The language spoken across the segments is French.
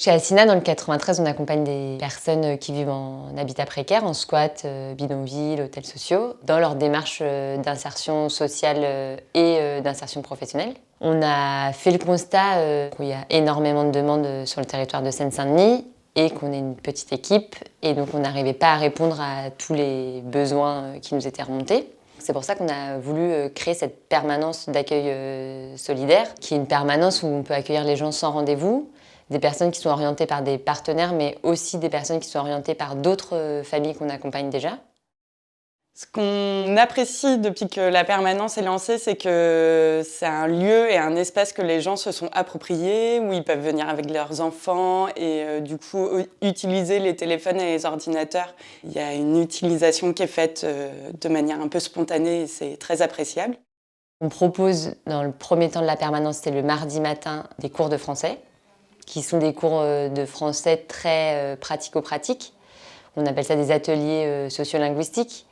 Chez Assina, dans le 93, on accompagne des personnes qui vivent en habitat précaire, en squat, bidonville, hôtels sociaux, dans leur démarche d'insertion sociale et d'insertion professionnelle. On a fait le constat qu'il y a énormément de demandes sur le territoire de Seine-Saint-Denis et qu'on est une petite équipe et donc on n'arrivait pas à répondre à tous les besoins qui nous étaient remontés. C'est pour ça qu'on a voulu créer cette permanence d'accueil solidaire, qui est une permanence où on peut accueillir les gens sans rendez-vous, des personnes qui sont orientées par des partenaires, mais aussi des personnes qui sont orientées par d'autres familles qu'on accompagne déjà. Ce qu'on apprécie depuis que la permanence est lancée, c'est que c'est un lieu et un espace que les gens se sont appropriés, où ils peuvent venir avec leurs enfants et du coup utiliser les téléphones et les ordinateurs. Il y a une utilisation qui est faite de manière un peu spontanée et c'est très appréciable. On propose, dans le premier temps de la permanence, c'est le mardi matin, des cours de français, qui sont des cours de français très pratico-pratiques. On appelle ça des ateliers sociolinguistiques,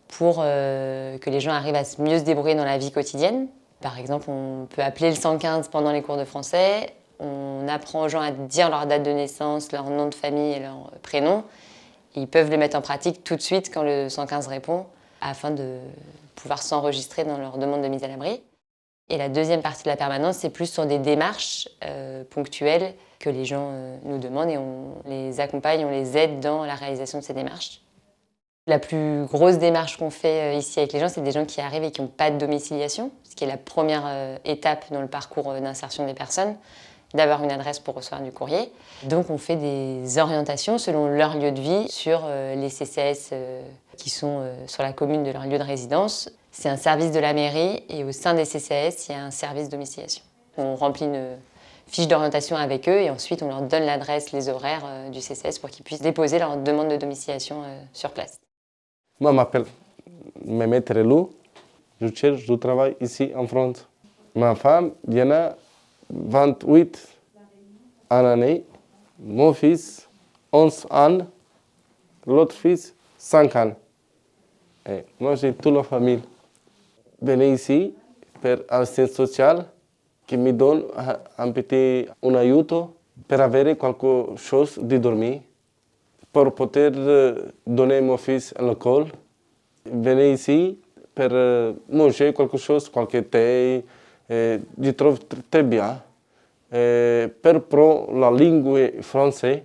pour que les gens arrivent à mieux se débrouiller dans la vie quotidienne. Par exemple, on peut appeler le 115 pendant les cours de français, on apprend aux gens à dire leur date de naissance, leur nom de famille et leur prénom. Ils peuvent le mettre en pratique tout de suite quand le 115 répond, afin de pouvoir s'enregistrer dans leur demande de mise à l'abri. Et la deuxième partie de la permanence, c'est plus sur des démarches ponctuelles que les gens nous demandent et on les accompagne, on les aide dans la réalisation de ces démarches. La plus grosse démarche qu'on fait ici avec les gens, c'est des gens qui arrivent et qui n'ont pas de domiciliation, ce qui est la première étape dans le parcours d'insertion des personnes, d'avoir une adresse pour recevoir du courrier. Donc on fait des orientations selon leur lieu de vie sur les CCAS qui sont sur la commune de leur lieu de résidence. C'est un service de la mairie et au sein des CCAS, il y a un service domiciliation. On remplit une fiche d'orientation avec eux et ensuite on leur donne l'adresse, les horaires du CCAS pour qu'ils puissent déposer leur demande de domiciliation sur place. Moi, je m'appelle Mehmet Relou. Je cherche du travail ici en France. Ma femme, Diana, 28 ans. Mon fils, 11 ans. L'autre fils, 5 ans. Et moi, j'ai toute la famille. Venez ici pour assistance sociale qui me donne un aiuto pour avoir quelque chose de dormir. Pour pouvoir donner mon fils à l'école. Venez ici pour manger quelque chose, quelque thé. Je trouve très bien. Pour prendre la langue française.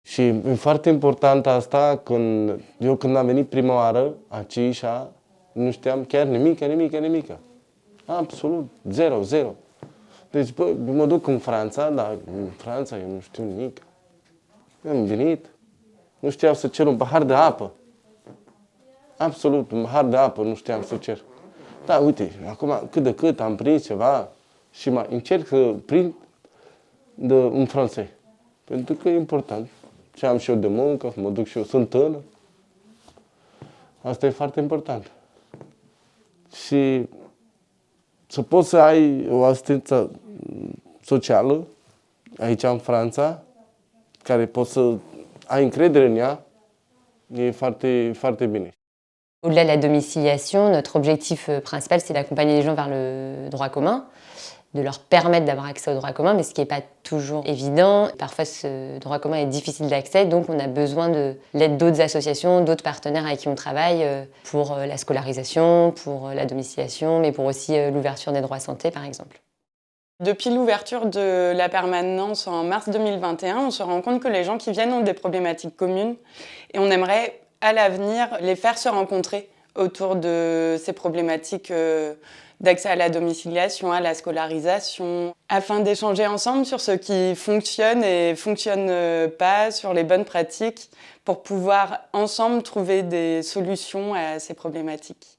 Și e foarte important asta când am venit prima oară aici, nu știam chiar nimic. Absolut, zero. Deci, mă duc în Franța, dar în Franța eu nu știu nimic. Am venit. Nu știam să cer un pahar de apă. Absolut, un pahar de apă nu știam să cer. Da, uite, acum cât de cât am prins ceva și încerc să prind în francez. Pentru că e important. Și am și eu de muncă, mă duc și eu, sunt tânăr. Asta e foarte important. Și să poți să ai o asistență socială aici în Franța, care poți să ai încredere în ea, e foarte bine. Au-delà de la domiciliation, notre objectif principal, c'est d'accompagner les gens vers le droit commun, de leur permettre d'avoir accès au droit commun, mais ce qui n'est pas toujours évident. Parfois, ce droit commun est difficile d'accès, donc on a besoin de l'aide d'autres associations, d'autres partenaires avec qui on travaille pour la scolarisation, pour la domiciliation, mais pour aussi l'ouverture des droits santé, par exemple. Depuis l'ouverture de la permanence en mars 2021, on se rend compte que les gens qui viennent ont des problématiques communes et on aimerait à l'avenir les faire se rencontrer autour de ces problématiques d'accès à la domiciliation, à la scolarisation, afin d'échanger ensemble sur ce qui fonctionne et fonctionne pas, sur les bonnes pratiques, pour pouvoir ensemble trouver des solutions à ces problématiques.